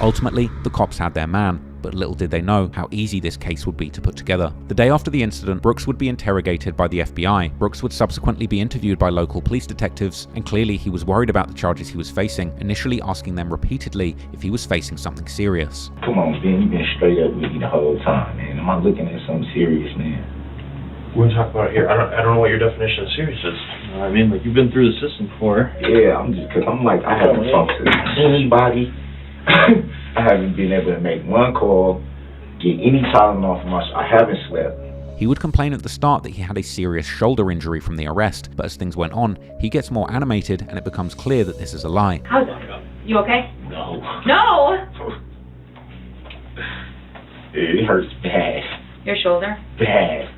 Ultimately, the cops had their man, but little did they know how easy this case would be to put together. The day after the incident, Brooks would be interrogated by the FBI. Brooks would subsequently be interviewed by local police detectives, and clearly he was worried about the charges he was facing, initially asking them repeatedly if he was facing something serious. Come on, Ben, you've been straight up with me the whole time, man. Am I looking at something serious, man? We're gonna talk about it here. I don't know what your definition of serious is. I mean, like, you've been through the system before. Yeah, I'm like, I haven't talked to anybody. I haven't been able to make one call, get any Tylenol from I haven't slept. He would complain at the start that he had a serious shoulder injury from the arrest, but as things went on, he gets more animated and it becomes clear that this is a lie. How's it? You okay? No. No! It hurts bad. Your shoulder? Bad.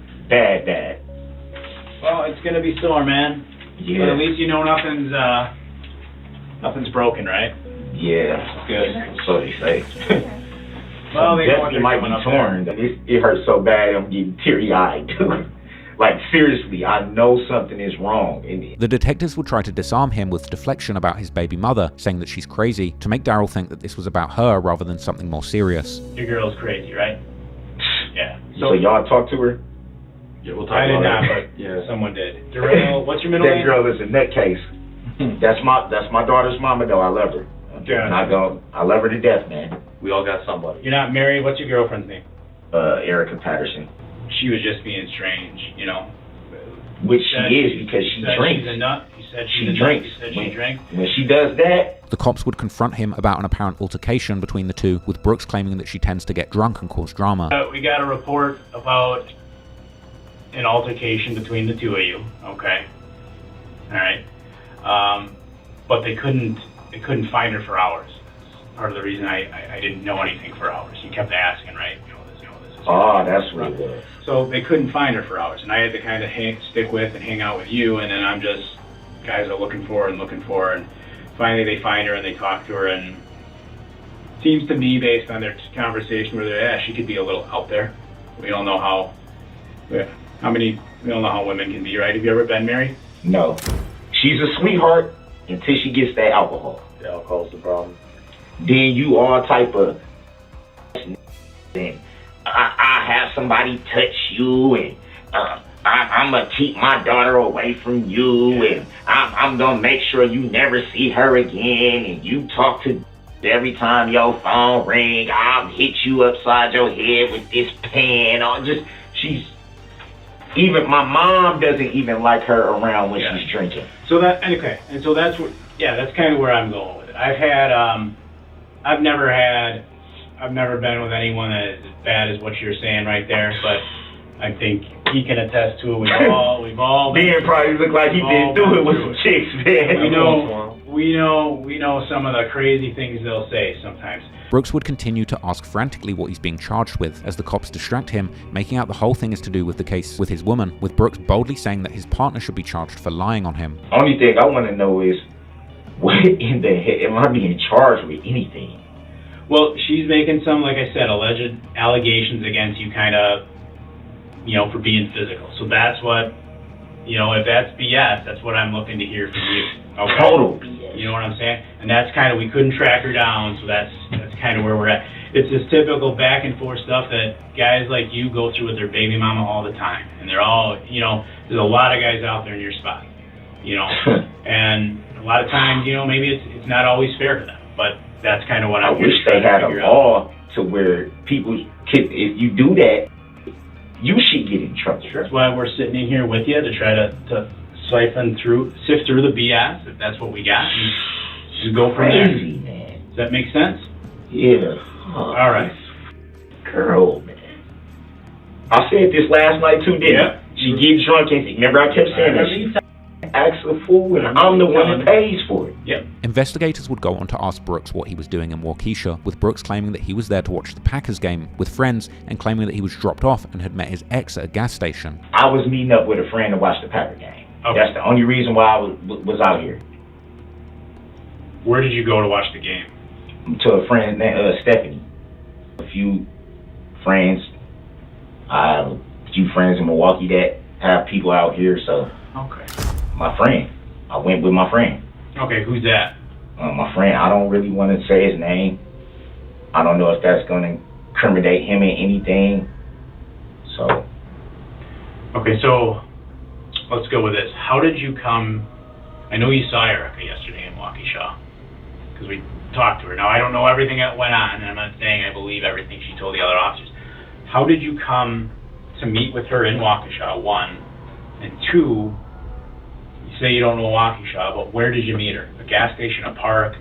Well, it's gonna be sore, man. Yeah. But at least you know nothing's broken, right? Yeah. Good. So they say. Well, they definitely might be torn. It hurts so bad I'm getting teary-eyed, dude. Like, seriously, I know something is wrong. The detectives would try to disarm him with Deflection about his baby mother, saying that she's crazy, to make Darrell think that this was about her rather than something more serious. Your girl's crazy, right? Yeah. So y'all talk to her? Yeah, we'll talk I did about not, it. but yeah, someone did. Darrell, what's your middle That name? girl is a nutcase. That's my daughter's mama, though. I love her. Yeah. I love her to death, man. We all got somebody. You're not married. What's your girlfriend's name? Erica Patterson. She was just being strange, you know. Which she is, because she drinks. She's a nut. You said She she's a nut. drinks. You said she drank. When she does that, The cops would confront him about an apparent altercation between the two, with Brooks claiming that she tends to get drunk and cause drama. We got a report about an altercation between the two of you. Okay. All right. But they couldn't find her for hours. That's part of the reason I didn't know anything for hours. You kept asking, right? You know this. oh, that's what it was. So they couldn't find her for hours, and I had to kind of stick with and hang out with you, and then I'm just, guys are looking for her, and finally they find her and they talk to her, and it seems to me, based on their conversation, where they're at, she could be a little out there. We don't know how women can be, right? Have you ever been married? No. She's a sweetheart until she gets that alcohol. The alcohol's the problem. Then you all type of, and I have somebody touch you, and I'm gonna keep my daughter away from you, and I'm gonna make sure you never see her again, and you talk to every time your phone ring, I'll hit you upside your head with this pen. Even my mom doesn't even like her around when she's drinking. So that's kind of where I'm going with it. I've never been with anyone that is as bad as what you're saying right there, but I think he can attest to it. We've all been. Ben probably look like he been through it with some chicks, man. We know some of the crazy things they'll say sometimes. Brooks would continue to ask frantically what he's being charged with as the cops distract him, making out the whole thing is to do with the case with his woman, with Brooks boldly saying that his partner should be charged for lying on him. Only thing I want to know is, what in the heck am I being charged with anything? Well, she's making some, like I said, alleged allegations against you, kind of, for being physical. So that's what, if that's BS, that's what I'm looking to hear from you. Okay? Total BS. You know what I'm saying? And that's kind of, we couldn't track her down, so that's kind of where we're at. It's this typical back and forth stuff that guys like you go through with their baby mama all the time. And they're all, there's a lot of guys out there in your spot, and a lot of times, maybe it's not always fair to them, but that's kind of what I wish they had a law to where people if you do that, you should get in trouble. Sure. That's why we're sitting in here with you, to try to sift through the BS, if that's what we got, and just go from there. Crazy, man. Does that make sense? Yeah. All right. Girl, man. I said this last night too, didn't I? She gets drunk and remember I kept saying that she acts a fool and I'm the one that pays for it. Yep. Investigators would go on to ask Brooks what he was doing in Waukesha, with Brooks claiming that he was there to watch the Packers game with friends and claiming that he was dropped off and had met his ex at a gas station. I was meeting up with a friend to watch the Packer game. Okay. That's the only reason why I was out here. Where did you go to watch the game? To a friend named Stephanie. A few friends. I have a few friends in Milwaukee that have people out here, so. Okay. My friend. I went with my friend. Okay, who's that? My friend, I don't really want to say his name. I don't know if that's going to incriminate him in anything. So. Okay, so let's go with this. How did you come? I know you saw Erica yesterday in Waukesha because we talked to her. Now, I don't know everything that went on, and I'm not saying I believe everything she told the other officers. How did you come to meet with her in Waukesha, one? And two, you say you don't know Waukesha, but where did you meet her? A gas station, a park?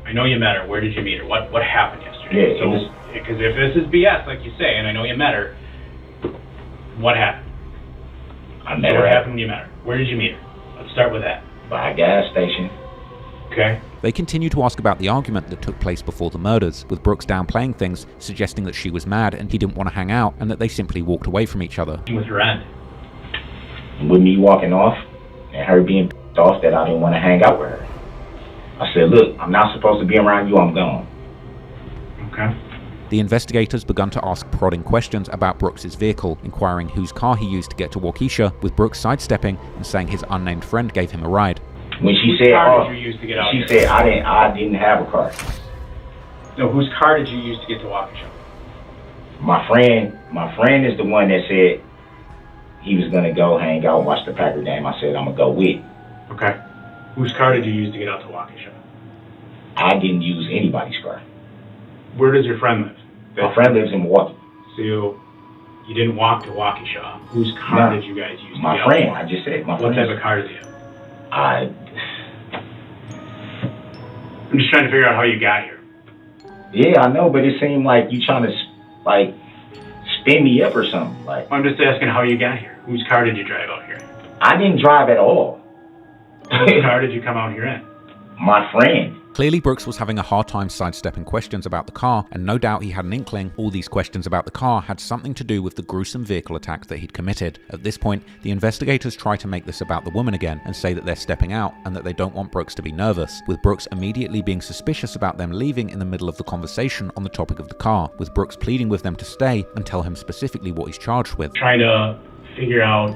I know you met her. Where did you meet her? What happened yesterday? Yeah, because if this is BS, like you say, and I know you met her, what happened? I met her. What happened when you met her? Where did you meet her? Let's start with that. By a gas station. Okay. They continue to ask about the argument that took place before the murders, with Brooks downplaying things, suggesting that she was mad and he didn't want to hang out, and that they simply walked away from each other. With her end. With me walking off, and her being pissed off that I didn't want to hang out with her. I said, look, I'm not supposed to be around you, I'm gone. Okay. The investigators begun to ask prodding questions about Brooks's vehicle, inquiring whose car he used to get to Waukesha, with Brooks sidestepping and saying his unnamed friend gave him a ride. When she Whose said, car did you use to get out she here? said I didn't have a car. No, whose car did you use to get to Waukesha? My friend is the one that said he was gonna go hang out, watch the Packer game. I said I'm gonna go with. Okay. Whose car did you use to get out to Waukesha? I didn't use anybody's car. Where does your friend live? My friend lives in Milwaukee. So you didn't walk to Waukesha. Whose car No. did you guys use to My get friend, out? I just said my What friend. type of car did you have? I'm just trying to figure out how you got here. Yeah, I know, but it seemed like you trying to like spin me up or something. Like I'm just asking how you got here. Whose car did you drive out here? I didn't drive at all. Whose car did you come out here in? My friend. Clearly, Brooks was having a hard time sidestepping questions about the car, and no doubt he had an inkling all these questions about the car had something to do with the gruesome vehicle attack that he'd committed. At this point, the investigators try to make this about the woman again and say that they're stepping out and that they don't want Brooks to be nervous, with Brooks immediately being suspicious about them leaving in the middle of the conversation on the topic of the car, with Brooks pleading with them to stay and tell him specifically what he's charged with. Trying to figure out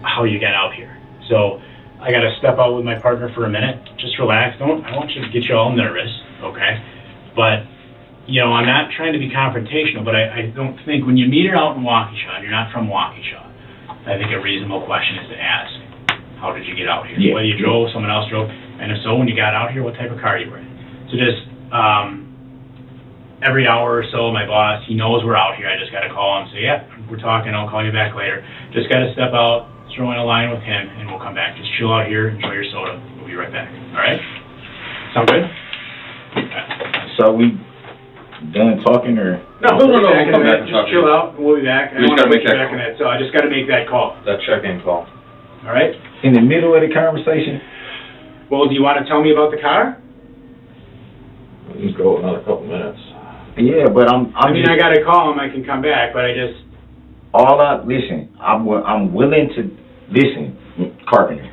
how you got out here. So I got to step out with my partner for a minute. Just relax. I don't want you to get you all nervous, okay? But, you know, I'm not trying to be confrontational, but I don't think when you meet her out in Waukesha, and you're not from Waukesha, I think a reasonable question is to ask, how did you get out here? Yeah. Whether you drove, someone else drove, and if so, when you got out here, what type of car you were in. So just every hour or so, my boss, he knows we're out here. I just got to call him and say, yeah, we're talking. I'll call you back later. Just got to step out, throw in a line with him, and we'll come back. Just chill out here, enjoy your soda. We'll be right back. All right? Sound good? So we done talking or? No, No, we'll be back in a come back minute. and Just talk to chill you. out, and we'll be back. I We just don't gotta wanna make put you that back in it, so I just got to make that call. That check-in call. All right? In the middle of the conversation? Well, do you want to tell me about the car? Let's go another couple minutes. Yeah, but I'm I mean, just, I got to call him. I can come back, but I just... listen, I'm willing to listen, Carpenter.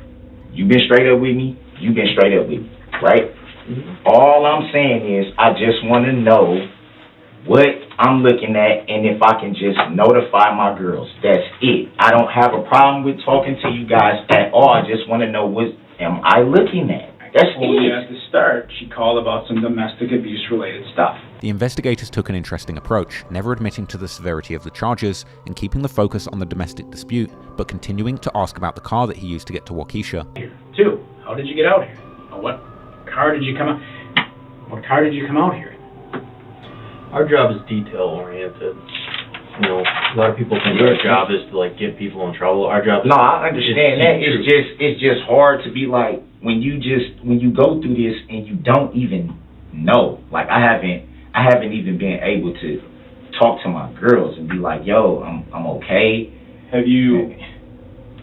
You've been straight up with me. You've been straight up with me, right? Mm-hmm. All I'm saying is I just want to know what I'm looking at and if I can just notify my girls. That's it. I don't have a problem with talking to you guys at all. I just want to know what am I looking at. That's Well, it. at the start, she called about some domestic abuse-related stuff. The investigators took an interesting approach, never admitting to the severity of the charges and keeping the focus on the domestic dispute, but continuing to ask about the car that he used to get to Waukesha. Here. Two, how did you get out here? What car did you come out? What car did you come out here? Our job is detail-oriented. You know, a lot of people think our job is to, like, get people in trouble. Our job is... No, I understand that. It's It's just hard to be like when you go through this and you don't even know. Like I haven't even been able to talk to my girls and be like, yo, I'm okay. Have you...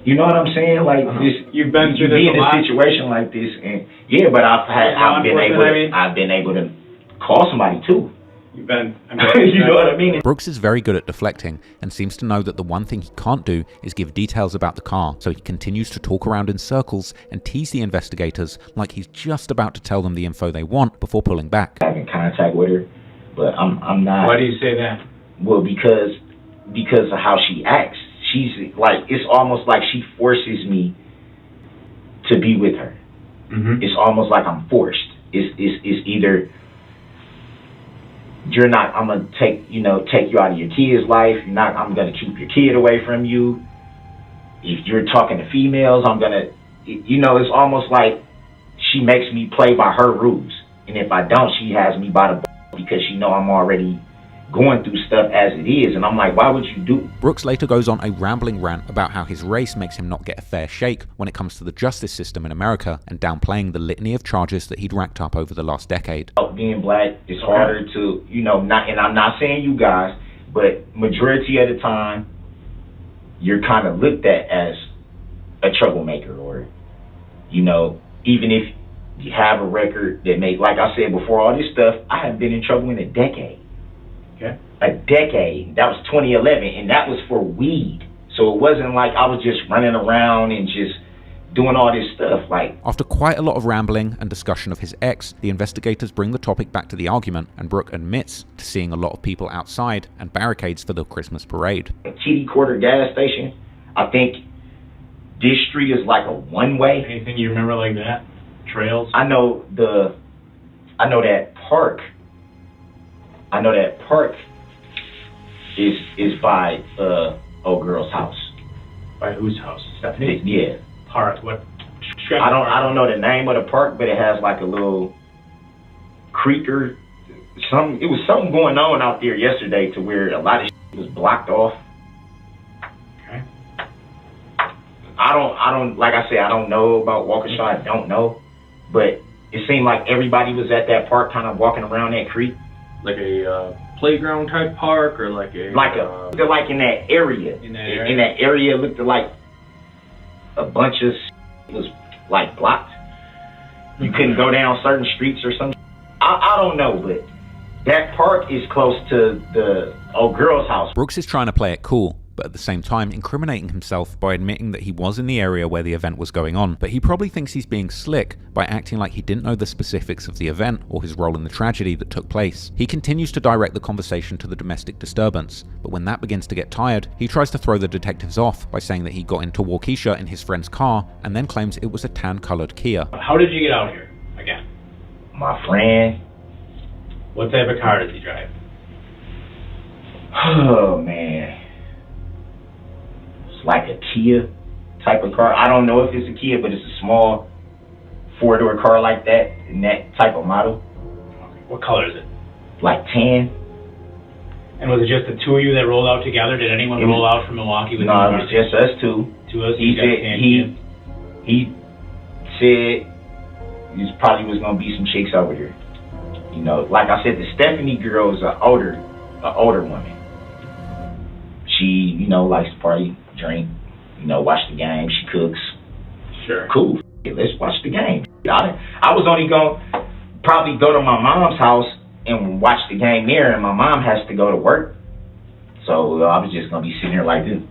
You know what I'm saying? Like this, You've been you through this be a in lot? a situation like this, and yeah, but I've been able to call somebody too. You've been... You know what I mean? Brooks is very good at deflecting and seems to know that the one thing he can't do is give details about the car, so he continues to talk around in circles and tease the investigators like he's just about to tell them the info they want before pulling back. Having contact with her, but I'm not. Why do you say that? Well, because of how she acts. She's like, it's almost like she forces me to be with her. Mm-hmm. It's almost like I'm forced. It's either you're not, I'm gonna take you out of your kid's life. I'm gonna keep your kid away from you. If you're talking to females, I'm gonna, it's almost like she makes me play by her rules. And if I don't, she has me by the ball because she know I'm already going through stuff as it is. And I'm like, why would you do? Brooks later goes on a rambling rant about how his race makes him not get a fair shake when it comes to the justice system in America, and downplaying the litany of charges that he'd racked up over the last decade. Being black is harder to, not, and I'm not saying you guys, but majority of the time, you're kind of looked at as a troublemaker, or, even if you have a record that like I said before all this stuff, I haven't been in trouble in a decade. Okay. A decade. That was 2011, and that was for weed. So it wasn't like I was just running around and just doing all this stuff. Like, after quite a lot of rambling and discussion of his ex, the investigators bring the topic back to the argument, and Brooke admits to seeing a lot of people outside and barricades for the Christmas parade. TD Quarter gas station, I think this street is like a one-way. Anything you remember like that? Trails? I know that park. I know that park is by old girl's house. By whose house? Stephanie? Yeah. Park. What? I don't know the name of the park, but it has like a little creek or something. It was something going on out there yesterday to where a lot of shit was blocked off. Okay. I don't like I said, I don't know about Waukesha. I don't know, but it seemed like everybody was at that park, kind of walking around that creek. Like a playground type park, or like a they're like in that area. In that area, it looked like a bunch of was like blocked. You couldn't go down certain streets or something. I don't know, but that park is close to the old girl's house. Brooks is trying to play it cool, but at the same time incriminating himself by admitting that he was in the area where the event was going on. But he probably thinks he's being slick by acting like he didn't know the specifics of the event or his role in the tragedy that took place. He continues to direct the conversation to the domestic disturbance, but when that begins to get tired, he tries to throw the detectives off by saying that he got into Waukesha in his friend's car and then claims it was a tan-colored Kia. How did you get out here again? My friend. What type of car does he drive? Oh, man. Like a Kia type of car. I don't know if it's a Kia, but it's a small four-door car like that, in that type of model. Okay. What color is it? Like tan. And was it just the two of you that rolled out together? Did anyone roll out from Milwaukee with you? No, it was just us two. Two of us? He said there probably was gonna be some chicks over here. Like I said, the Stephanie girl is an older woman. She, likes to party, drink, watch the game. She cooks. Sure. Cool. Let's watch the game. I was only going to probably go to my mom's house and watch the game there, and my mom has to go to work. So I was just going to be sitting here like this.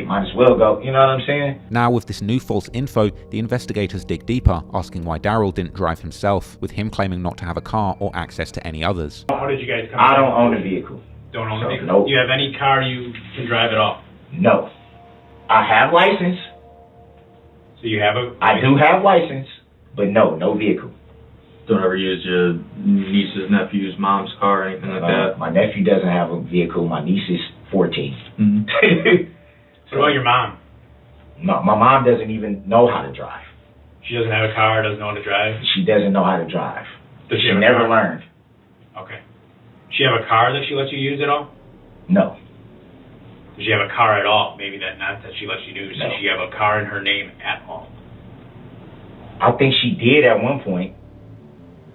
Might as well go, you know what I'm saying? Now, with this new false info, the investigators dig deeper, asking why Darrell didn't drive himself, with him claiming not to have a car or access to any others. How did you guys come? I don't own a vehicle. Don't own a vehicle? Nope. Do you have any car you can drive at all? No. I have license. So you have a... I do have license, but no vehicle. Don't ever use your niece's, nephew's, mom's car or anything like that? My nephew doesn't have a vehicle. My niece is 14. Mm-hmm. What about your mom? No, my mom doesn't even know how to drive. She doesn't have a car, doesn't know how to drive? She doesn't know how to drive. Does she never learned. Okay. Does she have a car that she lets you use at all? No. Does she have a car at all? Maybe not that she lets you use. No. Does she have a car in her name at all? I think she did at one point.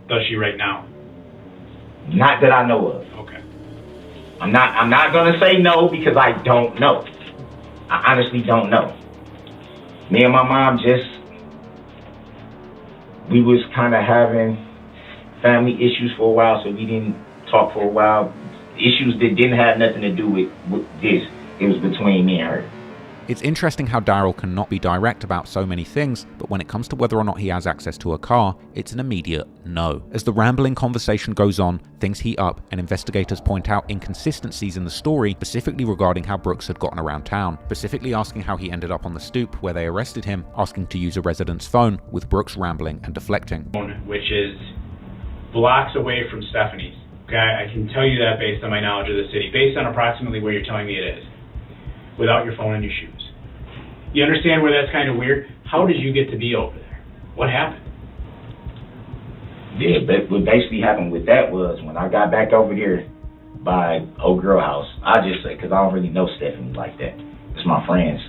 Does she right now? Not that I know of. Okay. I'm not gonna say no because I don't know. I honestly don't know. Me and my mom we was kind of having family issues for a while, so we didn't talk for a while. Issues that didn't have nothing to do with this. It was between me and her. It's interesting how Darrell cannot be direct about so many things, but when it comes to whether or not he has access to a car, it's an immediate no. As the rambling conversation goes on, things heat up and investigators point out inconsistencies in the story, specifically regarding how Brooks had gotten around town, specifically asking how he ended up on the stoop where they arrested him, asking to use a resident's phone, with Brooks rambling and deflecting. Which is blocks away from Stephanie's. Okay, I can tell you that based on my knowledge of the city, based on approximately where you're telling me it is, without your phone in your shoes. You understand where that's kind of weird? How did you get to be over there? What happened? Yeah, but what basically happened with that was when I got back over there by old girl house, I just said, because I don't really know Stephanie like that. It's my friend's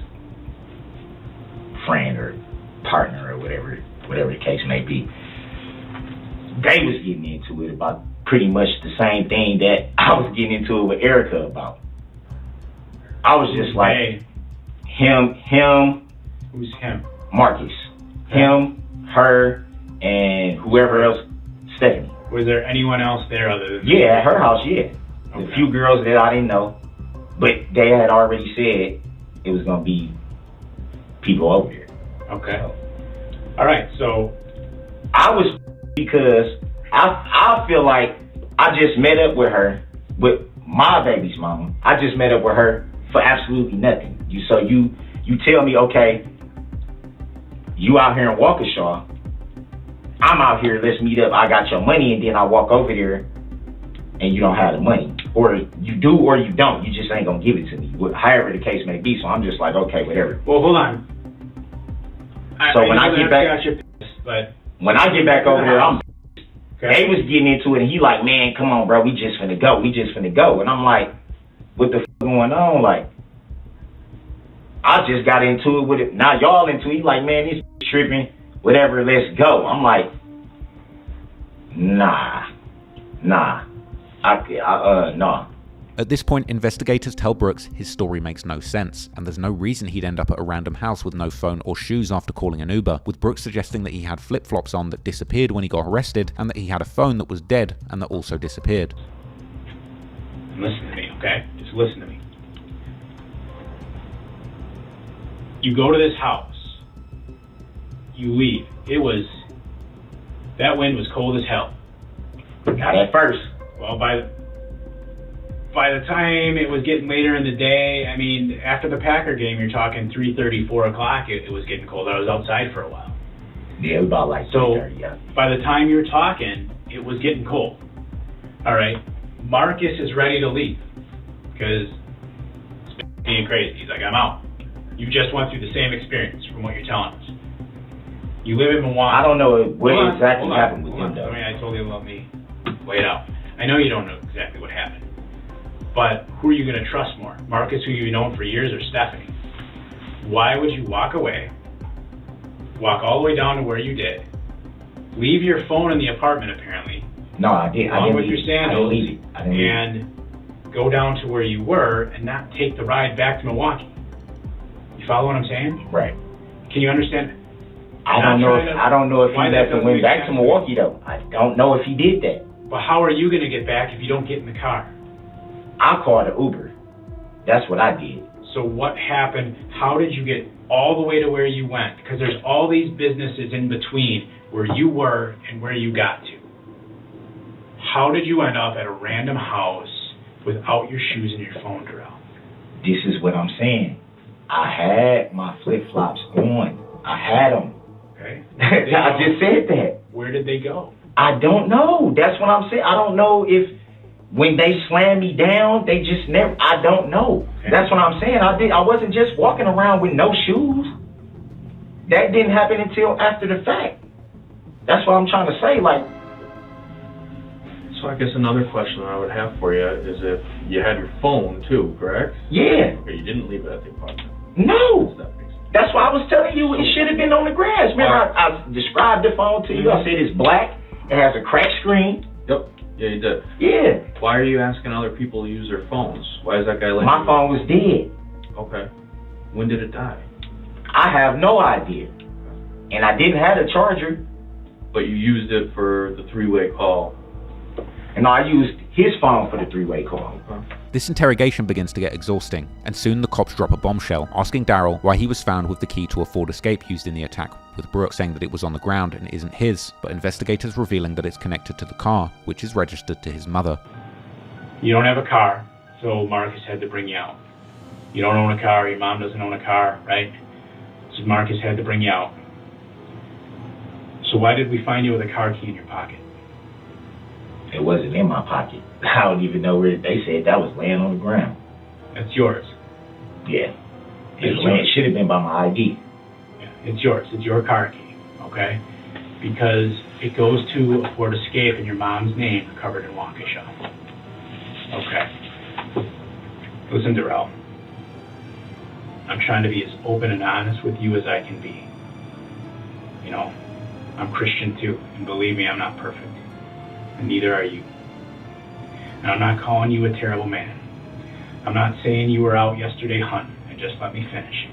friend or partner or whatever the case may be. They was getting into it about pretty much the same thing that I was getting into it with Erica about. I was just like, Hey, him, who's him? Marcus, him, her, and whoever else, Stephanie. Was there anyone else there other than Yeah, at her house, yeah. Okay. A few girls that I didn't know, but they had already said it was gonna be people over there. Okay. So, All right, so I was, because I feel like I just met up with her, with my baby's mama. I just met up with her for absolutely nothing. You tell me, okay, you out here in Waukesha, I'm out here, let's meet up, I got your money, and then I walk over there and you don't have the money. Or you do or you don't, you just ain't gonna give it to me, however the case may be. So I'm just like, okay, whatever. well, hold on. So when I get back, got you pissed, but when I get back over there, I'm okay. they was getting into it, and he like, man, come on, bro, we just finna go. And I'm like, what the f going on? Like, I just got into it with it. Now y'all into it. He like, man, this tripping, whatever, let's go. I'm like, nah. Nah. At this point, investigators tell Brooks his story makes no sense, and there's no reason he'd end up at a random house with no phone or shoes after calling an Uber, with Brooks suggesting that he had flip-flops on that disappeared when he got arrested, and that he had a phone that was dead and that also disappeared. Listen to me, okay? Just listen to me. You go to this house. You leave. That wind was cold as hell. Not at first. Well, by the time it was getting later in the day, I mean, after the Packer game, you're talking 3:30, 4 o'clock, it was getting cold. I was outside for a while. Yeah, about like So, 3:30, yeah. by the time you're talking, it was getting cold. All right? Marcus is ready to leave because it's being crazy. He's like, I'm out. You just went through the same experience from what you're telling us. You live in Milwaukee. I don't know what Hold on, exactly hold on, happened with hold him, on. though. I mean, I told you to let me lay it out. I know you don't know exactly what happened. But who are you going to trust more? Marcus, who you've known for years, or Stephanie? Why would you walk away, walk all the way down to where you did, leave your phone in the apartment, apparently, No, I didn't. along with your I sandals, didn't leave it. I didn't leave it. and go down to where you were and not take the ride back to Milwaukee? You follow what I'm saying? Right. Can you understand? I don't know if he why that left and doesn't went make back to sense. Milwaukee, though. I don't know if he did that. But how are you going to get back if you don't get in the car? I called an Uber. That's what I did. So what happened? How did you get all the way to where you went? Because there's all these businesses in between where you were and where you got to. How did you end up at a random house without your shoes and your phone, Darrell? This is what I'm saying. I had my flip-flops on. I had them. Okay. I just said that. Where did they go? I don't know. That's what I'm saying. I don't know if when they slammed me down, they just never. I don't know. Okay. That's what I'm saying. I wasn't just walking around with no shoes. That didn't happen until after the fact. That's what I'm trying to say. Like, So I guess another question I would have for you is if you had your phone too, correct? yeah, Or you didn't leave it at the apartment. no. That makes sense. That's why I was telling you it should have been on the grass. Remember, I described the phone to you. I said it's black. It has a cracked screen. Yep. Yeah, you did. Yeah, Why are you asking other people to use their phones? Why is that guy letting my you? phone was dead. Okay. When did it die? I have no idea, and I didn't have a charger. But you used it for the three-way call. And I used his phone for the three-way call. This interrogation begins to get exhausting, and soon the cops drop a bombshell, asking Darrell why he was found with the key to a Ford Escape used in the attack, with Brooks saying that it was on the ground and isn't his, but investigators revealing that it's connected to the car, which is registered to his mother. You don't have a car, so Marcus had to bring you out. You don't own a car, your mom doesn't own a car, right? So Marcus had to bring you out. So why did we find you with a car key in your pocket? It wasn't in my pocket. I don't even know where they said that was laying on the ground. It's yours. Yeah. It should have been by my ID. Yeah, it's yours. It's your car key, okay? Because it goes to a Ford Escape in your mom's name covered in Waukesha. Okay. Listen, Darrell. I'm trying to be as open and honest with you as I can be. You know, I'm Christian too, and believe me, I'm not perfect. And neither are you. And I'm not calling you a terrible man. I'm not saying you were out yesterday hunting, and just let me finish.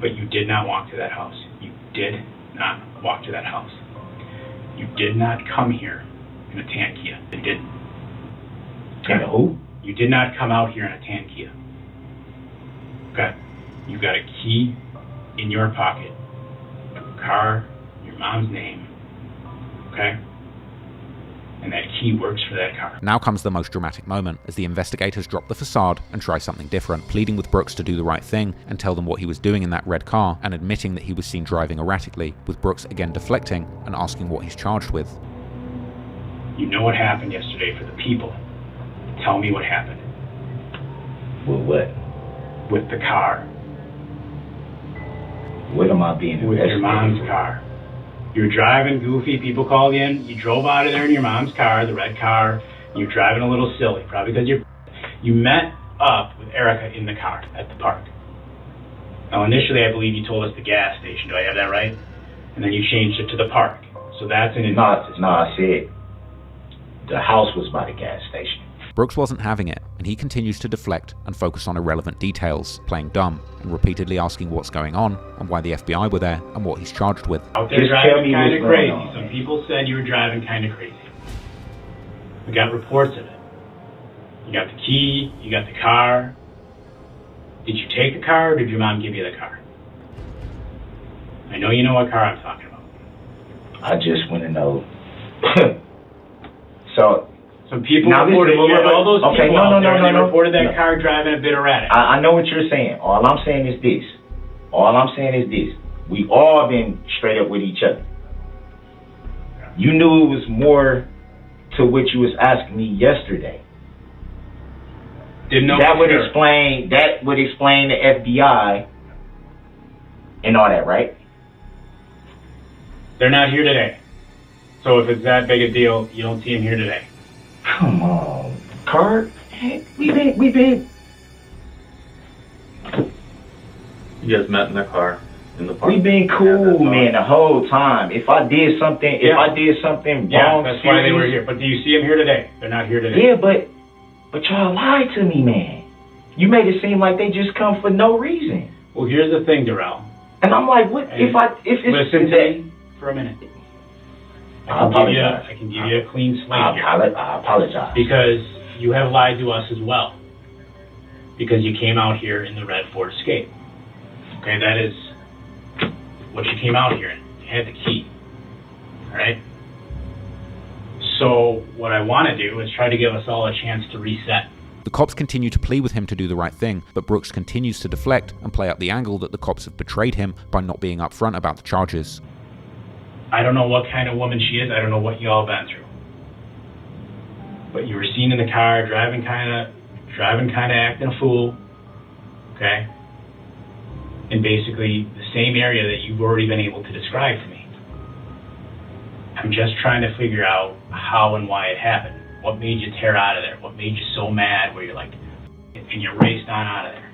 But you did not walk to that house. You did not walk to that house. You did not come here in a tan Kia. You didn't. And who? You did not come out here in a tan Kia. Okay? You've got a key in your pocket. A car, your mom's name. Okay? And that key works for that car. Now comes the most dramatic moment, as the investigators drop the facade and try something different, pleading with Brooks to do the right thing and tell them what he was doing in that red car, and admitting that he was seen driving erratically, with Brooks again deflecting and asking what he's charged with. You know what happened yesterday for the people. Tell me what happened. With what? With the car. What am I being With your investigated mom's for? car. You were driving goofy, people called in, you drove out of there in your mom's car, the red car, you were driving a little silly, probably because you met up with Erica in the car at the park. Now initially I believe you told us the gas station, do I have that right? And then you changed it to the park. So that's an inconsistency. No, I said the house was by the gas station. Brooks wasn't having it, and he continues to deflect and focus on irrelevant details, playing dumb, and repeatedly asking what's going on, and why the FBI were there, and what he's charged with. Out there Just tell driving me kind what's of going crazy. on. Some people said you were driving kind of crazy. We got reports of it. You got the key, you got the car. Did you take the car, or did your mom give you the car? I know you know what car I'm talking about. I just want to know. So, Some people Now, reported, listen, you have all those okay, people no, out no, there, no, and they no, reported that no. car driving a bit erratic. I know what you're saying. All I'm saying is this. We all been straight up with each other. You knew it was more to what you was asking me yesterday. Didn't know That for would sure. explain the FBI and all that, right? They're not here today. So if it's that big a deal, you don't see them here today. Come on, Kurt. Hey, we been. You guys met in the car, in the park. We been Yeah, cool, that's all. man, the whole time. If I did something Yeah, wrong, that's why they were here. But do you see them here today? They're not here today. Yeah, but y'all lied to me, man. You made it seem like they just come for no reason. Well, here's the thing, Darrell. And I'm like, what Hey, if it's Listen to that? me for a minute. I apologize. I can give you a clean slate I here. apologize. Because you have lied to us as well. Because you came out here in the red Ford Escape. Okay, that is what you came out here in. You had the key. Alright? So, what I want to do is try to give us all a chance to reset. The cops continue to plead with him to do the right thing, but Brooks continues to deflect and play up the angle that the cops have betrayed him by not being upfront about the charges. I don't know what kind of woman she is. I don't know what you all been through. But you were seen in the car driving kind of acting a fool. Okay? In basically the same area that you've already been able to describe to me. I'm just trying to figure out how and why it happened. What made you tear out of there? What made you so mad where you're like, and you raced on out of there?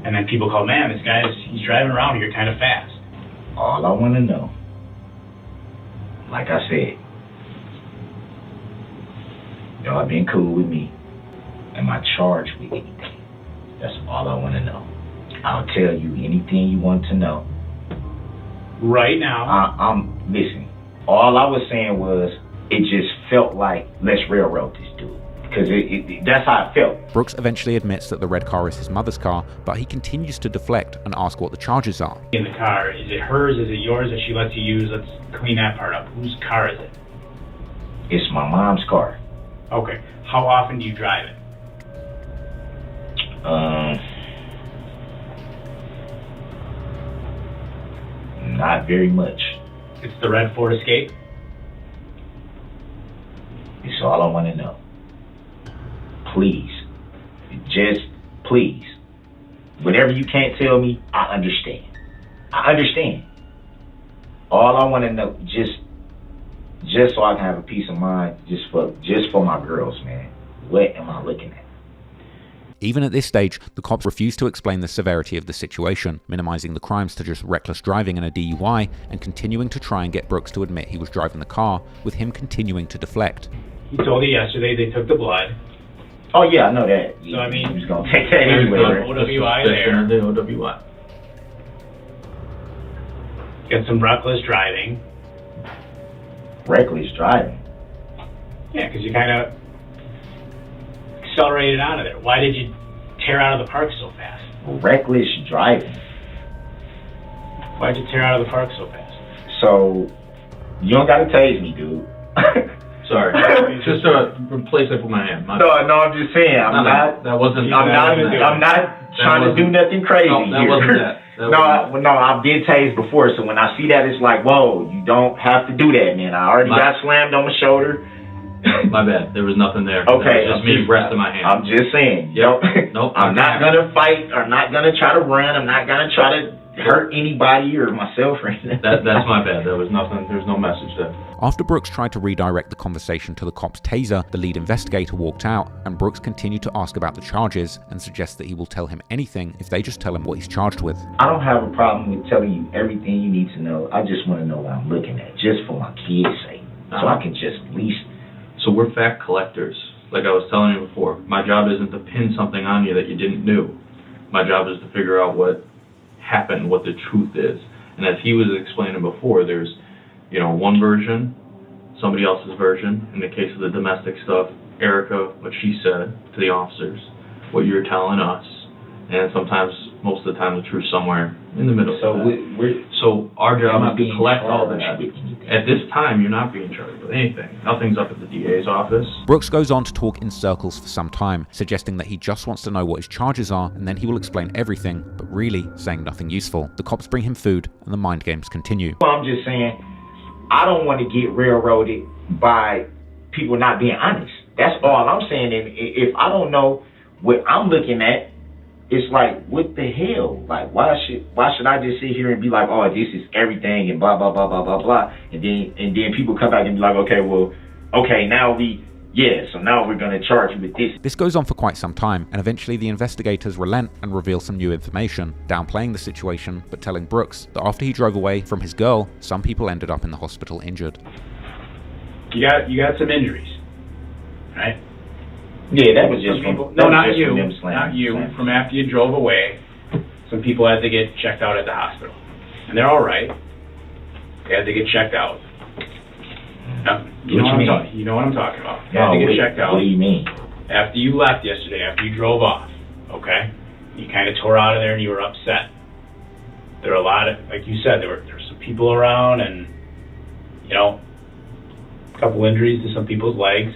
And then people call, man, this guy's, he's driving around here kind of fast. All I want to know, like I said, y'all been cool with me. Am I charged with anything? That's all I want to know. I'll tell you anything you want to know. Right now, Listen, all I was saying was, it just felt like, let's railroad this dude. Because that's how it felt. Brooks eventually admits that the red car is his mother's car, but he continues to deflect and ask what the charges are. in the car, is it hers? Is it yours that she lets you use? Let's clean that part up. Whose car is it? It's my mom's car. Okay. How often do you drive it? Not very much. It's the red Ford Escape? It's all I want to know. Please. Just please. Whatever you can't tell me, I understand. I understand. All I want to know, just so I can have a peace of mind, just for my girls, man. What am I looking at? Even at this stage, the cops refuse to explain the severity of the situation, minimizing the crimes to just reckless driving and a DUI, and continuing to try and get Brooks to admit he was driving the car, with him continuing to deflect. He told you yesterday they took the blood. Oh yeah, I know that. So I mean, he was gonna take that anyway. OWI there. The OWI. Got some reckless driving. Reckless driving. Yeah, because you kind of accelerated out of there. Why did you tear out of the park so fast? Reckless driving. Why'd you tear out of the park so fast? So, you don't gotta tase me, dude. Sorry. Just to replace it with my hand. No, I'm just saying. I'm not trying to do nothing crazy. No, that here. wasn't that. No, I've been tased before, so when I see that, it's like, whoa, you don't have to do that, man. I already got slammed on my shoulder. My bad. There was nothing there. Okay. That was just me resting my hand. I'm just saying. Yep. Nope. I'm not gonna fight. I'm not gonna try to run. I'm not gonna try to hurt anybody or myself or anything. That's my bad. There was nothing. There's no message there. After Brooks tried to redirect the conversation to the cop's taser, the lead investigator walked out, and Brooks continued to ask about the charges and suggests that he will tell him anything if they just tell him what he's charged with. I don't have a problem with telling you everything you need to know. I just want to know what I'm looking at, just for my kids' sake, so I can just at least. So we're fact collectors. Like I was telling you before, my job isn't to pin something on you that you didn't do. My job is to figure out what happened, what the truth is. And as he was explaining before, there's, one version, somebody else's version. In the case of the domestic stuff, Erica, what she said to the officers, what you're telling us, and sometimes, most of the time, the truth somewhere in the middle. So so our job is to collect all that. with At this time, you're not being charged with anything. Nothing's up at the DA's office. Brooks goes on to talk in circles for some time, suggesting that he just wants to know what his charges are, and then he will explain everything, but really saying nothing useful. The cops bring him food, and the mind games continue. Well, I'm just saying, I don't want to get railroaded by people not being honest. That's all I'm saying. And if I don't know what I'm looking at, it's like, what the hell? Like, why should I just sit here and be like, oh, this is everything and blah blah blah blah blah blah, and then people come back and be like, so now we're gonna charge you with this. This goes on for quite some time, and eventually the investigators relent and reveal some new information, downplaying the situation but telling Brooks that after he drove away from his girl, some people ended up in the hospital injured. You got some injuries, right? Yeah, that was just people. from, No, not just you. from them Not you. slamming. From after you drove away, some people had to get checked out at the hospital, and they're all right. They had to get checked out. Now, you know what I'm talking about. They had to get checked out. What do you mean? After you left yesterday, after you drove off, okay? You kind of tore out of there and you were upset. There were a lot of, like you said, there were some people around, and a couple injuries to some people's legs.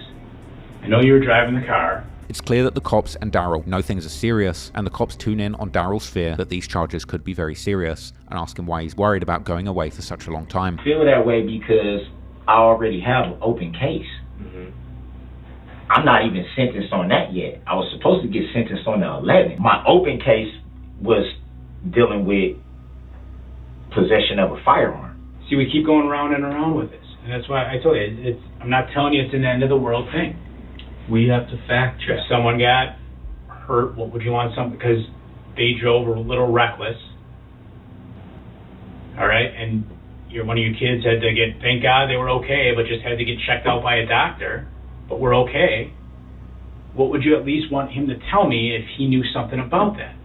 I know you were driving the car. It's clear that the cops and Darrell know things are serious, and the cops tune in on Darrell's fear that these charges could be very serious, and ask him why he's worried about going away for such a long time. I feel that way because I already have an open case. Mm-hmm. I'm not even sentenced on that yet. I was supposed to get sentenced on the 11th. My open case was dealing with possession of a firearm. See, we keep going around and around with this, and that's why I told you, I'm not telling you it's an end of the world thing. We have to fact check. If someone got hurt, what would you want something, because they drove a little reckless, all right, and one of your kids had to get, thank God they were okay, but just had to get checked out by a doctor, but we're okay. What would you at least want him to tell me if he knew something about that?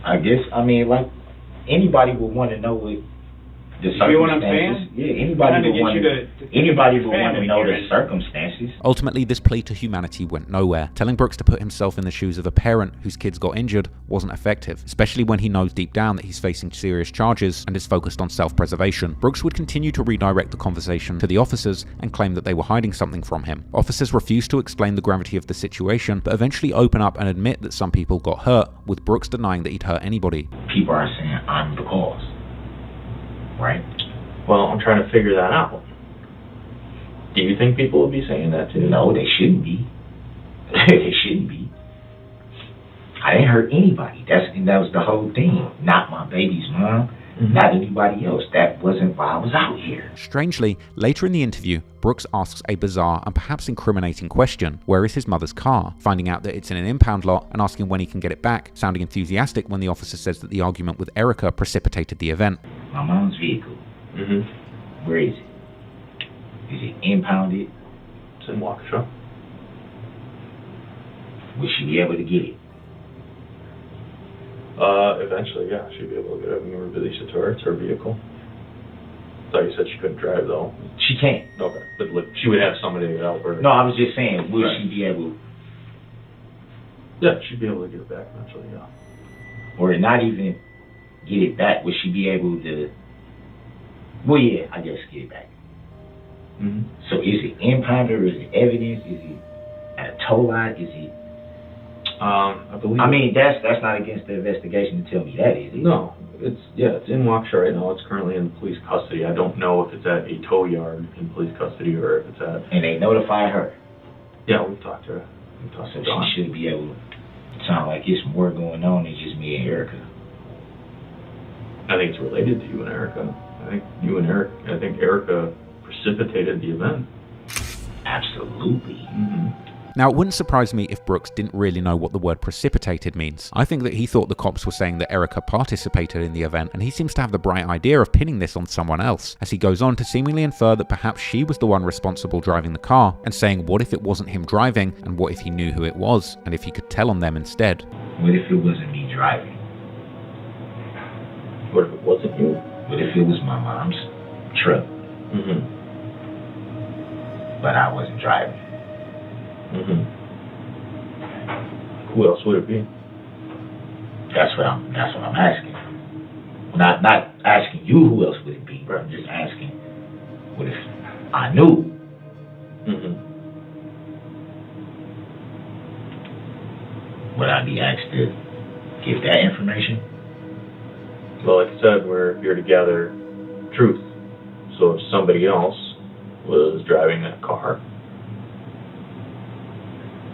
I guess, like, anybody would want to know what the circumstances. You know what I'm saying? Yeah, anybody would want to know the circumstances. Ultimately, this plea to humanity went nowhere. Telling Brooks to put himself in the shoes of a parent whose kids got injured wasn't effective, especially when he knows deep down that he's facing serious charges and is focused on self-preservation. Brooks would continue to redirect the conversation to the officers and claim that they were hiding something from him. Officers refused to explain the gravity of the situation, but eventually open up and admit that some people got hurt, with Brooks denying that he'd hurt anybody. People are saying, I'm the cause. Right? Well, I'm trying to figure that out. Do you think people would be saying that too? No, they shouldn't be. They shouldn't be. I didn't hurt anybody. That was the whole thing. Not my baby's mom. Not anybody else. That wasn't why I was out here. Strangely, later in the interview, Brooks asks a bizarre and perhaps incriminating question. Where is his mother's car? Finding out that it's in an impound lot and asking when he can get it back, sounding enthusiastic when the officer says that the argument with Erica precipitated the event. My mom's vehicle. Where is it? Is it impounded? It's in Waukesha. Will she be able to get it? Eventually, yeah, she'd be able to get it when we release it to her. It's her vehicle. I thought you said she couldn't drive, though. She can't. Okay. But like, she would have somebody to help her. No, I was just saying, will she be able... Yeah, she'd be able to get it back eventually, yeah. Or not even get it back, will she be able to... Well, yeah, I guess get it back. So is it impounded, or is it evidence? Is it at a tow lot? Is it... I believe... I mean, that's not against the investigation to tell me that, is it? No. It's in Waukesha right now. It's currently in police custody. I don't know if it's at a tow yard in police custody or if it's at... And they notify her? Yeah, we've talked to her. So she should be able to... Sound like it's more going on than just me and Erica. I think it's related to you and Erica. I think Erica precipitated the event. Absolutely. Now, it wouldn't surprise me if Brooks didn't really know what the word precipitated means. I think that he thought the cops were saying that Erica participated in the event, and he seems to have the bright idea of pinning this on someone else, as he goes on to seemingly infer that perhaps she was the one responsible driving the car, and saying what if it wasn't him driving, and what if he knew who it was, and if he could tell on them instead. What if it wasn't me driving? What if it wasn't you? What if it was my mom's truck? But I wasn't driving. Who else would it be? That's what I'm asking. Not asking you who else would it be. I'm just asking, what if I knew? Would I be asked to give that information? Well, like I said, we're here to gather truth. So if somebody else was driving that car,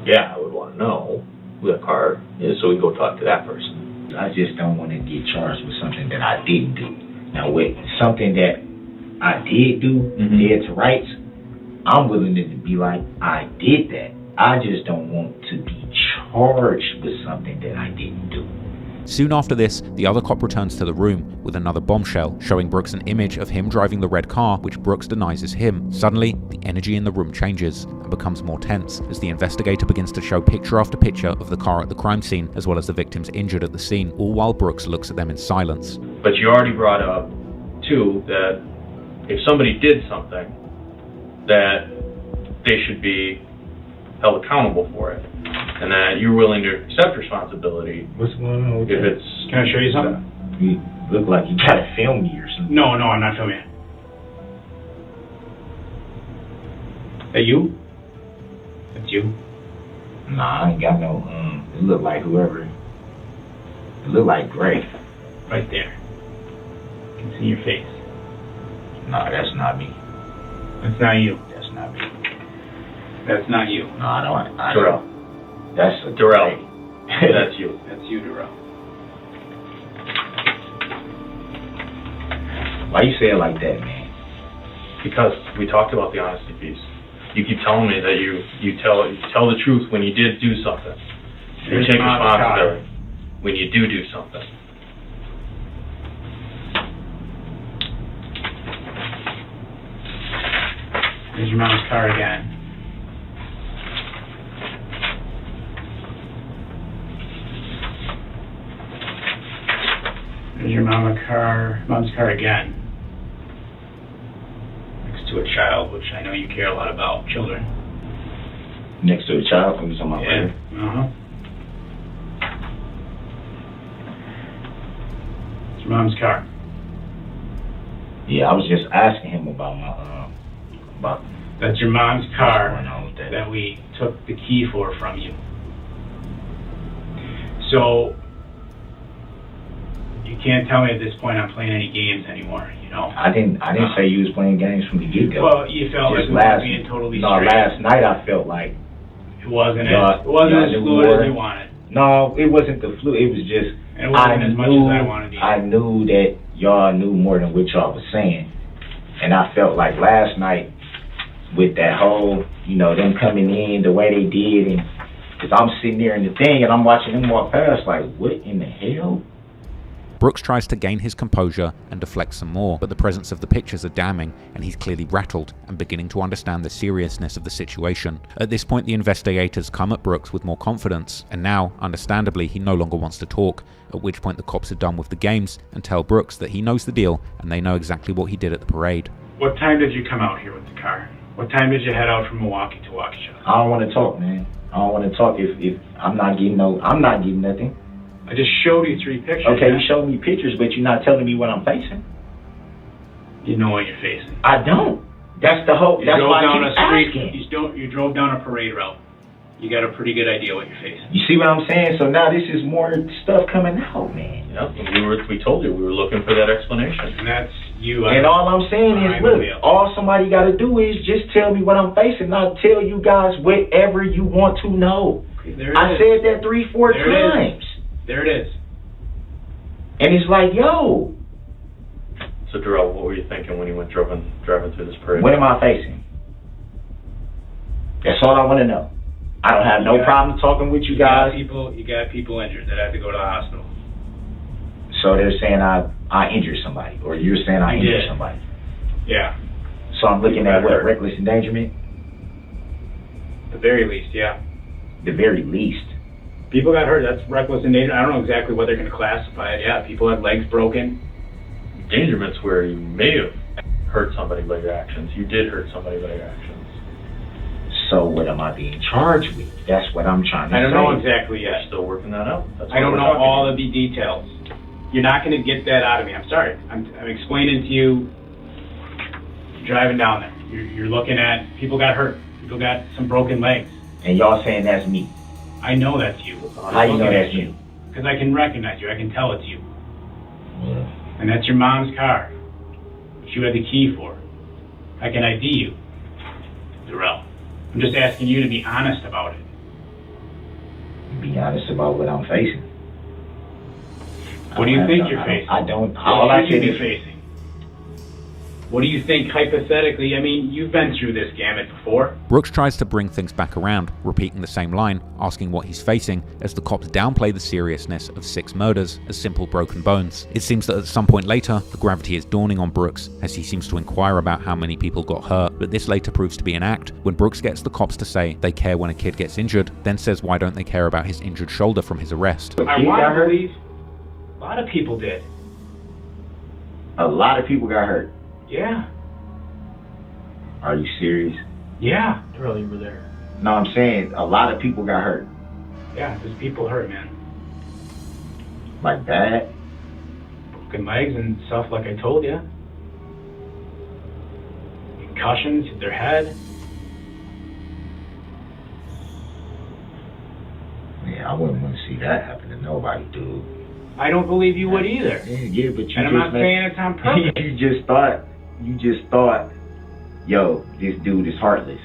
yeah, I would want to know who that car is so we can go talk to that person. I just don't want to get charged with something that I didn't do. Now, with something that I did do, dead to rights, I'm willing to be like, I did that. I just don't want to be charged with something that I didn't do. Soon after this, the other cop returns to the room with another bombshell, showing Brooks an image of him driving the red car, which Brooks denies is him. Suddenly, the energy in the room changes and becomes more tense as the investigator begins to show picture after picture of the car at the crime scene, as well as the victims injured at the scene, all while Brooks looks at them in silence. But you already brought up, too, that if somebody did something, that they should be held accountable for it, and that you're willing to accept responsibility. What's going on with if that? it's... Can I show you something? You look like you gotta film me or something. No, I'm not filming it. That you? That's you? Nah, I ain't got no, it look like whoever. It look like Gray. Right there. I can see your face. Nah, that's not me. That's not you. That's not me. That's not you. No, I don't. Darrell. That's a Darrell. That's you. That's you, Darrell. Why you say it like that, man? Because we talked about the honesty piece. You keep telling me that you tell the truth when you did do something. You take responsibility when you do something. There's your mom's car again. There's your mom's car again. Next to a child, which I know you care a lot about, children. Next to a child from some other. Yeah. It's your mom's car. Yeah, I was just asking him about my That's your mom's car what's going on with that. that we took the key for from you. So you can't tell me at this point I'm playing any games anymore. You No. I didn't say you was playing games from the get-go. Well, you felt like Just we were being totally straight. last night I felt like It wasn't y'all- as y'all knew fluid more. as you wanted. No, it wasn't the flu. It was just And it wasn't as much as I wanted to. I knew that y'all knew more than what y'all was saying, and I felt like last night with that whole, them coming in the way they did, and because I'm sitting there in the thing and I'm watching them walk past, like, what in the hell? Brooks tries to gain his composure and deflect some more, but the presence of the pictures are damning, and he's clearly rattled and beginning to understand the seriousness of the situation. At this point, the investigators come at Brooks with more confidence, and now, understandably, he no longer wants to talk, at which point the cops are done with the games and tell Brooks that he knows the deal and they know exactly what he did at the parade. What time did you come out here with the car? What time did you head out from Milwaukee to Waukesha? I don't want to talk, man. I don't want to talk if I'm not getting nothing. I just showed you 3 pictures. Okay, man. you showed me pictures, but you're not telling me what I'm facing. You know what you're facing. I don't. That's the whole. You That's drove why down I a keep street. asking. You drove down a parade route. You got a pretty good idea what you're facing. You see what I'm saying? So now this is more stuff coming out, man. Yep, and we told you we were looking for that explanation. And that's you. And all I'm saying is, look, all somebody got to do is just tell me what I'm facing. I'll tell you guys whatever you want to know. I said that 3-4 times. There it is. And it's like, yo. So, Darrell, what were you thinking when you went driving through this parade? What am I facing? That's all I want to know. I don't have no problem talking with you guys. You got people injured that had to go to the hospital. So they're saying I injured somebody, or you're saying I injured somebody. Yeah. So I'm looking at what, reckless endangerment? The very least, yeah. The very least. People got hurt. That's reckless endangerment. I don't know exactly what they're going to classify it. Yeah, people had legs broken. Endangerment's where you may have hurt somebody by your actions. You did hurt somebody by your actions. So what am I being charged with? That's what I'm trying to say. I don't know exactly yet. You're still working that out. That's I don't know all of the details. You're not going to get that out of me. I'm sorry. I'm explaining to you. Driving down there, you're looking at people got hurt. People got some broken legs. And y'all saying that's me? I know that's you. How you know that's you? Because I can recognize you. I can tell it's you. Yeah. And that's your mom's car, which you had the key for. I can ID you, Darrell. I'm just asking you to be honest about it. Be honest about what I'm facing. What do you think you're facing? I don't. All I should be facing. What do you think hypothetically? I mean, you've been through this gamut before. Brooks tries to bring things back around, repeating the same line, asking what he's facing, as the cops downplay the seriousness of 6 murders as simple broken bones. It seems that at some point later, the gravity is dawning on Brooks as he seems to inquire about how many people got hurt, but this later proves to be an act when Brooks gets the cops to say they care when a kid gets injured, then says why don't they care about his injured shoulder from his arrest. I want to believe a lot of people did. A lot of people got hurt. Yeah. Are you serious? Yeah. Darrell, you were there. No, I'm saying a lot of people got hurt. Yeah, there's people hurt, man. Like bad? Broken legs and stuff like I told you. Concussions hit their head. Yeah, I wouldn't want to see that happen to nobody, dude. I don't believe you would either. Yeah, but you and I'm not saying it's on purpose. you just thought, yo, this dude is heartless.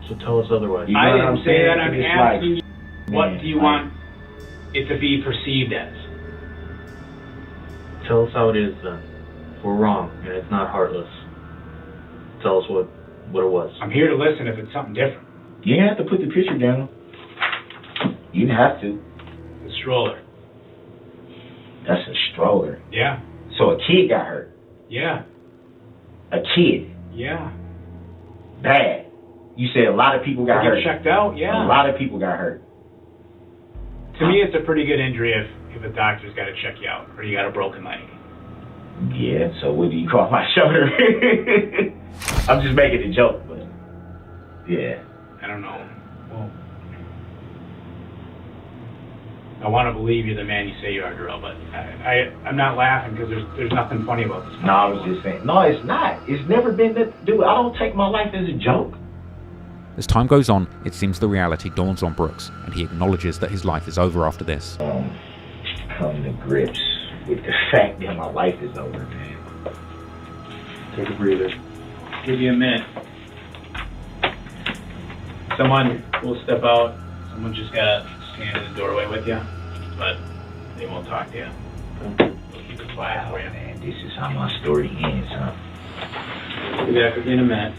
So tell us otherwise. You know I what didn't I'm say saying? that. I'm It's asking like, you, what man, do you want it to be perceived as? Tell us how it is then. If we're wrong and it's not heartless, tell us what it was. I'm here to listen if it's something different. You didn't have to put the picture down. You didn't have to. The stroller. That's a stroller. Yeah. So a kid got hurt. Yeah. A kid. Yeah. Bad. You said a lot of people got hurt. Checked out, yeah. A lot of people got hurt. To me, it's a pretty good injury if a doctor's got to check you out or you got a broken leg. Yeah, so what do you call my shoulder? I'm just making a joke, but yeah. I don't know. Well, I want to believe you're the man you say you are, Darrell, but I'm not laughing because there's nothing funny about this. No, I was just saying. No, it's not. It's never been that. Dude, I don't take my life as a joke. As time goes on, it seems the reality dawns on Brooks, and he acknowledges that his life is over after this. Come to grips with the fact that my life is over, man. Take a breather. Give you a minute. Someone will step out. Someone just gotta stand in the doorway with you, but they won't talk to you. They'll keep it quiet for you. Man, this is how my story ends, huh? Be back with you in a minute.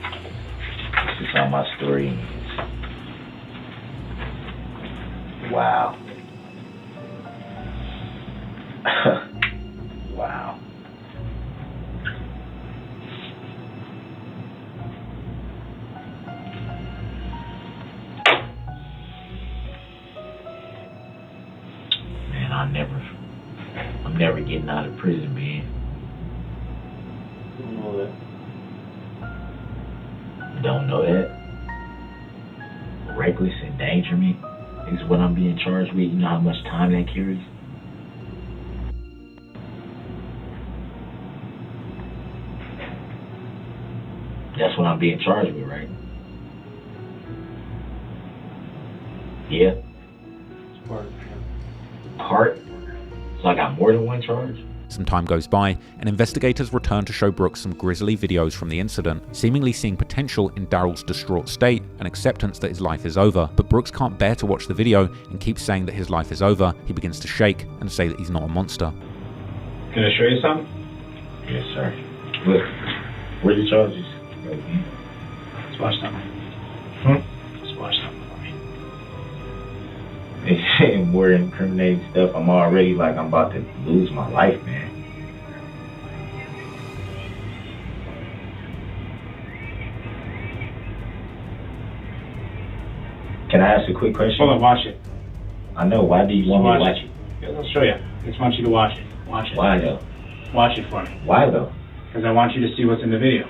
This is how my story ends. Wow. Wow. Man, I'm never getting out of prison, man. Don't know that. Don't know that. Reckless endangerment is what I'm being charged with. You know how much time that carries? That's what I'm being charged with, right? Yeah. It's part. Part? So I got more than one charge? Some time goes by, and investigators return to show Brooks some grisly videos from the incident, seemingly seeing potential in Darrell's distraught state and acceptance that his life is over. But Brooks can't bear to watch the video and keeps saying that his life is over. He begins to shake and say that he's not a monster. Can I show you something? Yes, sir. Look, where are the charges? Let's watch something. Let's watch something for me. They saying more incriminating stuff. I'm already like I'm about to lose my life, man. Can I ask a quick question? Hold on, watch it. I know. Why do you want me to watch it? Yeah, I'll show you. I just want you to watch it. Watch it. Why though? Watch it for me. Why though? Because I want you to see what's in the video.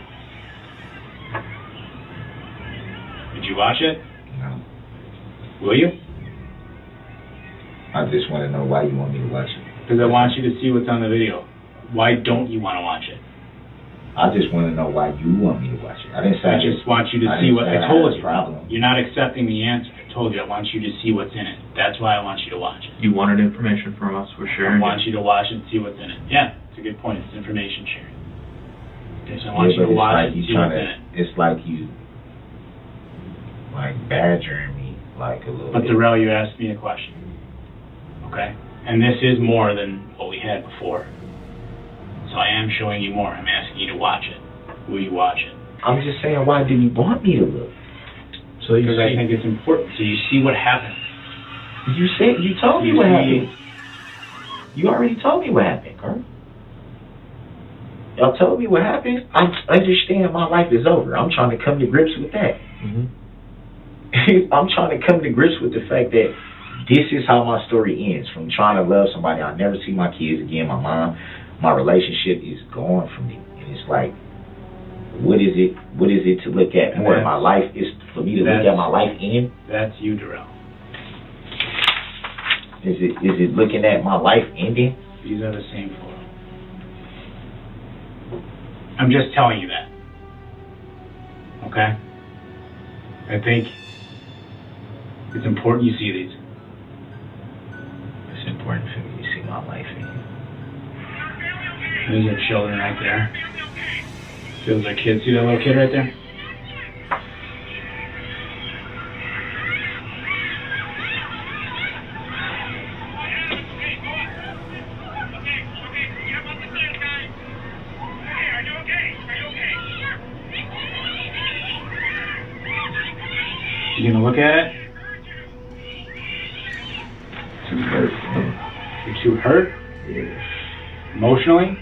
Did you watch it? No. Will you? I just want to know why you want me to watch it. Because I want you to see what's on the video. Why don't you want to watch it? I just want to know why you want me to watch it. I didn't say I just want you to see what I told you. Problem. You're not accepting the answer. I told you I want you to see what's in it. That's why I want you to watch it. You wanted information from us, we're sharing. I want you to watch it and see what's in it. Yeah, it's a good point. It's information sharing. Okay, so I want you to watch it and see what's in it. It's like you like badgering me like a little But bit. Darrell, you asked me a question. Okay? And this is more than what we had before. So I am showing you more. I'm asking you to watch it. Will you watch it? I'm just saying, why do you want me to look? So you Because I think it's important. So you see what happened. you told me what happened. You already told me what happened, Carl. Y'all told me what happened. I understand my life is over. I'm trying to come to grips with that. Mm-hmm. I'm trying to come to grips with the fact that this is how my story ends. From trying to love somebody, I'll never see my kids again. My mom, my relationship is gone from me. And it's like, what is it to look at more? My life is for me to look at my life end. That's you, Darrell. Is it looking at my life ending? These are the same photo. I'm just telling you that. Okay? I think it's important you see these. It's important for me to see my life ending. Those are children right there. Those are kids. See that little kid right there? You gonna look at it? Too hurt, man. You're too hurt? Yeah. Emotionally?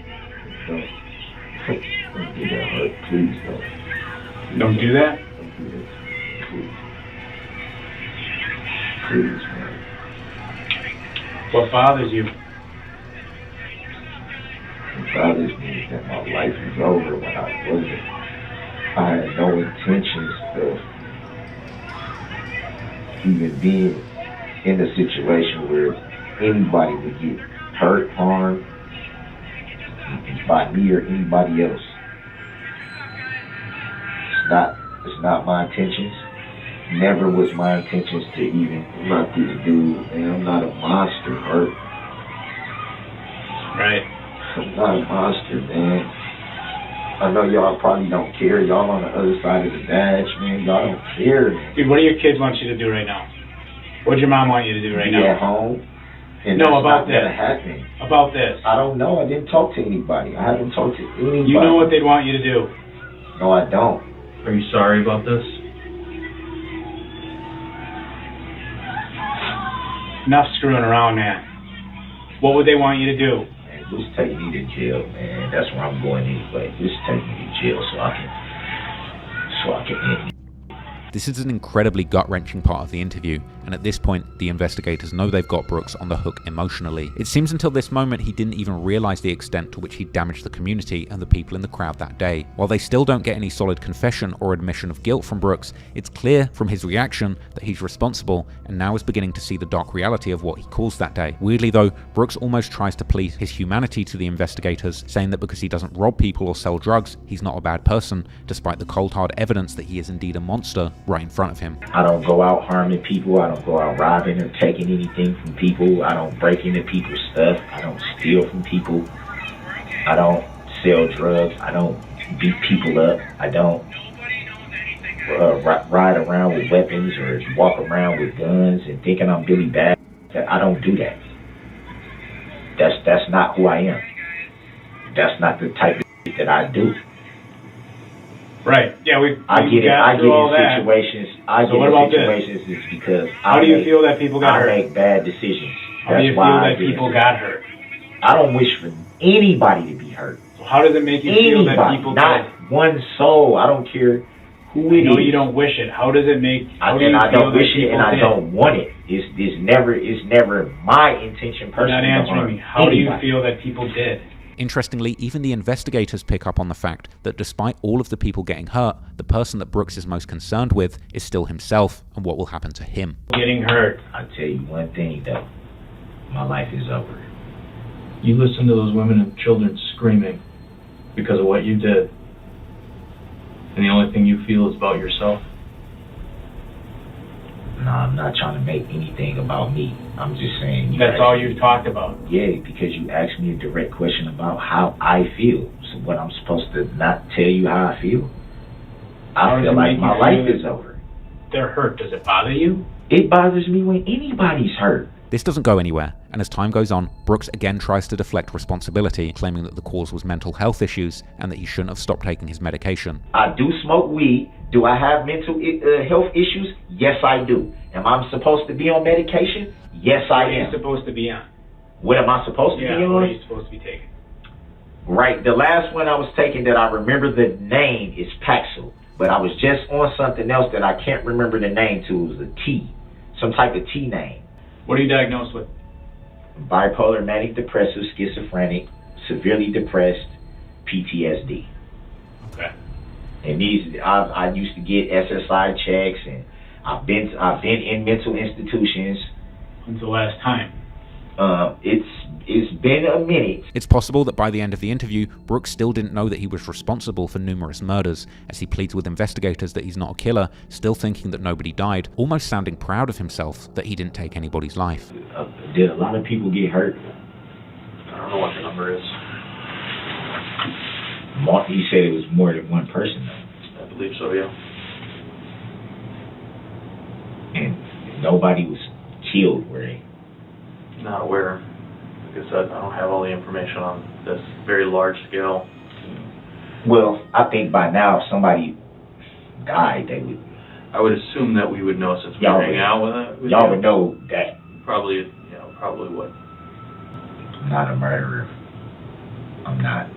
Don't do that hurt, please don't. Don't do that? Don't do this, please. Please, man. What bothers you? What bothers me is that my life is over when I wasn't. I had no intentions of even being in a situation where anybody would get hurt, harmed by me or anybody else. It's not my intentions. Never was my intentions to even let this dude, man. I'm not a monster, Hurt. Right. I'm not a monster, man. I know y'all probably don't care. Y'all on the other side of the badge, man. Y'all don't care, man. Dude, what do your kids want you to do right now? What'd your mom want you to do right Be now? at home. And No, that's about not gonna this. happen. About this. I don't know. I didn't talk to anybody. I haven't talked to anybody. You know what they'd want you to do. No, I don't. Are you sorry about this? Enough screwing around, man. What would they want you to do? Man, just take me to jail, man. That's where I'm going anyway. Just take me to jail so I can end it. This is an incredibly gut-wrenching part of the interview, and at this point, the investigators know they've got Brooks on the hook emotionally. It seems until this moment he didn't even realize the extent to which he damaged the community and the people in the crowd that day. While they still don't get any solid confession or admission of guilt from Brooks, it's clear from his reaction that he's responsible and now is beginning to see the dark reality of what he caused that day. Weirdly though, Brooks almost tries to plead his humanity to the investigators, saying that because he doesn't rob people or sell drugs, he's not a bad person, despite the cold hard evidence that he is indeed a monster right in front of him. I don't go out harming people. I don't go out robbing or taking anything from people. I don't break into people's stuff. I don't steal from people. I don't sell drugs. I don't beat people up. I don't ride around with weapons or walk around with guns and thinking I'm Billy Bad. I don't do that. That's not who I am. That's not the type of shit that I do. Right. Yeah, I get in situations. So what about this? Is because How do you feel that people got hurt? I make bad decisions. How do you feel that people got hurt? I don't wish for anybody to be hurt. So how does it make you feel that people not one soul. I don't care who it is. No, you don't wish it. How does it make? I don't wish it, and I don't want it. It's never my intention personally. You're not answering me. How do you feel that people did? Interestingly, even the investigators pick up on the fact that despite all of the people getting hurt, the person that Brooks is most concerned with is still himself and what will happen to him. Getting hurt. I'll tell you one thing though, my life is over. You listen to those women and children screaming because of what you did, and the only thing you feel is about yourself? No, I'm not trying to make anything about me. I'm just saying. That's all you've talked about? Yeah, because you asked me a direct question about how I feel. So what, I'm supposed to not tell you how I feel? I feel like my life is over. They're hurt. Does it bother you? It bothers me when anybody's hurt. This doesn't go anywhere, and as time goes on, Brooks again tries to deflect responsibility, claiming that the cause was mental health issues and that he shouldn't have stopped taking his medication. I do smoke weed. Do I have mental health issues? Yes, I do. Am I supposed to be on medication? Yes, I am. What are you supposed to be on? What am I supposed to be on? What are you supposed to be taking? Right. The last one I was taking that I remember the name is Paxil, but I was just on something else that I can't remember the name to. It was a T, some type of T name. What are you diagnosed with? Bipolar, manic depressive, schizophrenic, severely depressed, PTSD. Okay. And these, I used to get SSI checks, and I've been in mental institutions. When's the last time? It's been a minute. It's possible that by the end of the interview, Brooks still didn't know that he was responsible for numerous murders, as he pleads with investigators that he's not a killer, still thinking that nobody died, almost sounding proud of himself that he didn't take anybody's life. Did a lot of people get hurt? I don't know what the number is. He said it was more than one person, though. I believe so, yeah. And nobody was killed, were they? Not aware. Like I said, I don't have all the information on this very large scale. Well, I think by now if somebody died, they would. I would assume that we would know since we hang out with it. Y'all would know that. Probably would. I'm not a murderer. I'm not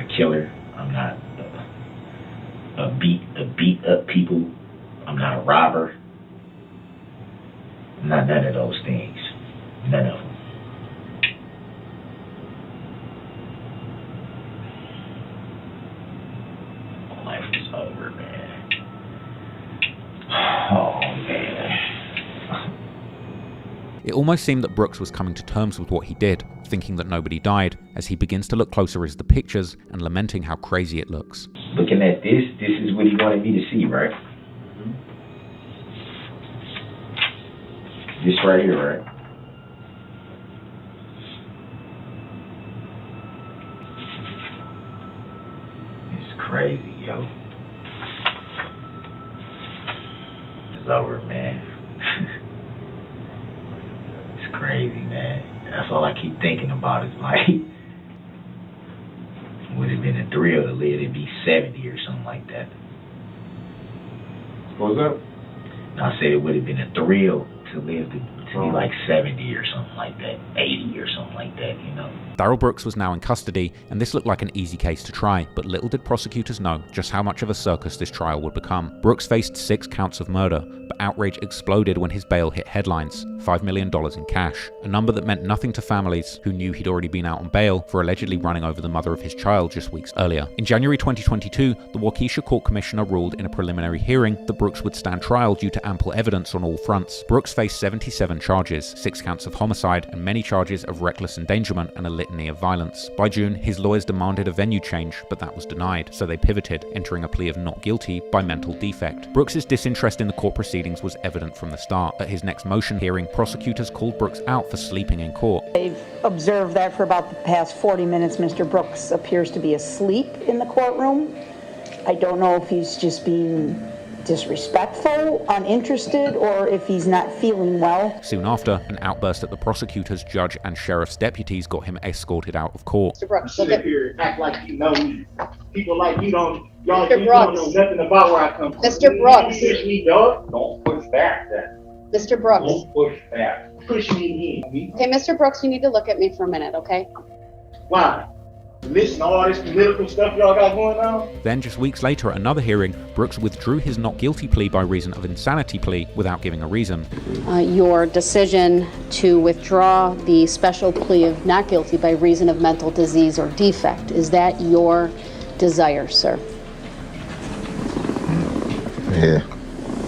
a killer. I'm not a beat up people. I'm not a robber. I'm not none of those things. None of them. Life is over, man. Oh, man. It almost seemed that Brooks was coming to terms with what he did, thinking that nobody died, as he begins to look closer at the pictures and lamenting how crazy it looks. Looking at this is what he wanted me to see, right? This right here, right? was over, man. It's crazy, man. That's all I keep thinking about is like, would it have been a thrill to live to be 70 or something like that? What was that? I said it would have been a thrill to live to be like 70 or something like that, 80 or something like that, you know. Darrell Brooks was now in custody, and this looked like an easy case to try, but little did prosecutors know just how much of a circus this trial would become. Brooks faced 6 counts of murder, but outrage exploded when his bail hit headlines, $5 million in cash, a number that meant nothing to families who knew he'd already been out on bail for allegedly running over the mother of his child just weeks earlier. In January 2022, the Waukesha Court Commissioner ruled in a preliminary hearing that Brooks would stand trial due to ample evidence on all fronts. Brooks faced 77 charges, 6 counts of homicide, and many charges of reckless endangerment and a litany of violence. By June, his lawyers demanded a venue change, but that was denied, so they pivoted, entering a plea of not guilty by mental defect. Brooks's disinterest in the court proceedings was evident from the start. At his next motion hearing, prosecutors called Brooks out for sleeping in court. They've observed that for about the past 40 minutes, Mr. Brooks appears to be asleep in the courtroom. I don't know if he's just being disrespectful, uninterested, or if he's not feeling well. Soon after, an outburst at the prosecutors, judge, and sheriff's deputies got him escorted out of court. Mr. Brooks, Sit here and act like you know me. People like you don't, y'all Mr. you Brooks. don't know nothing about where I come from. Mr. Brooks. You push me, dog. Don't push back then. Mr. Brooks. Don't push back. Push me in. Okay, Mr. Brooks, you need to look at me for a minute, okay? Why? Listen to all this political stuff y'all got going on? Then, just weeks later at another hearing, Brooks withdrew his not guilty plea by reason of insanity plea without giving a reason. Your decision to withdraw the special plea of not guilty by reason of mental disease or defect, is that your desire, sir? Yeah,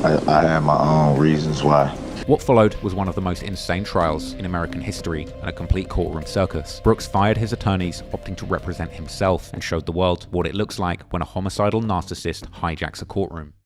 I have my own reasons why. What followed was one of the most insane trials in American history and a complete courtroom circus. Brooks fired his attorneys, opting to represent himself, and showed the world what it looks like when a homicidal narcissist hijacks a courtroom.